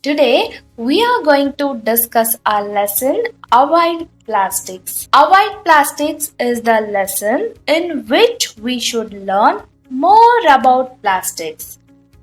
Today we are going to discuss our lesson Avoid Plastics. Avoid Plastics is the lesson in which we should learn more about plastics.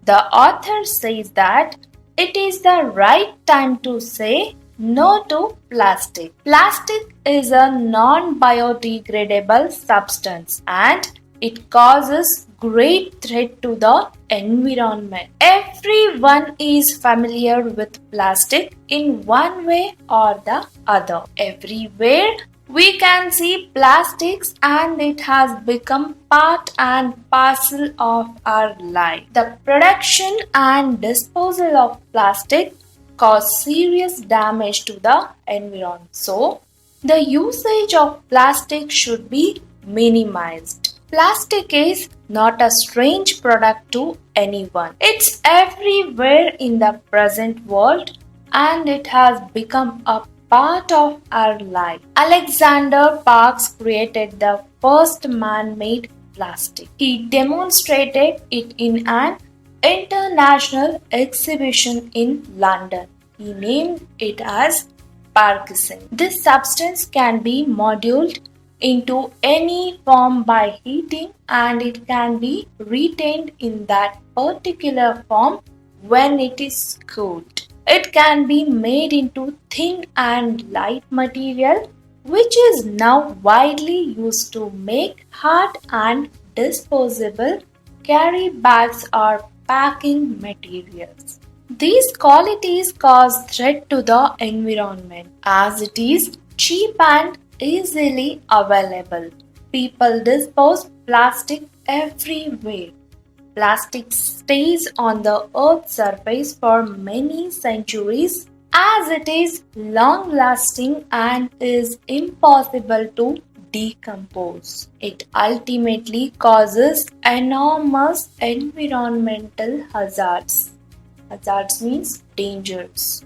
The author says that it is the right time to say no to plastic. Plastic is a non-biodegradable substance and it causes great threat to the environment. Everyone is familiar with plastic in one way or the other. Everywhere we can see plastics and it has become part and parcel of our life. The production and disposal of plastic cause serious damage to the environment. So, the usage of plastic should be minimized. Plastic is not a strange product to anyone. It's everywhere in the present world and it has become a part of our life. Alexander Parks created the first man-made plastic. He demonstrated it in an international exhibition in London. He named it as Parkinson. This substance can be molded into any form by heating and it can be retained in that particular form when it is cooled. It can be made into thin and light material which is now widely used to make hard and disposable carry bags or packing materials. These qualities cause threat to the environment as it is cheap and easily available. People dispose plastic everywhere. Plastic stays on the earth's surface for many centuries as it is long lasting and is impossible to decompose. It ultimately causes enormous environmental hazards. Hazards means dangers.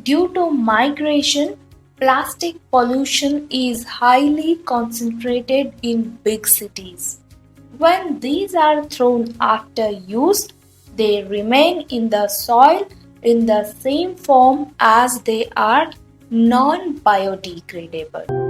Due to migration, plastic pollution is highly concentrated in big cities. When these are thrown after use, they remain in the soil in the same form as they are non-biodegradable.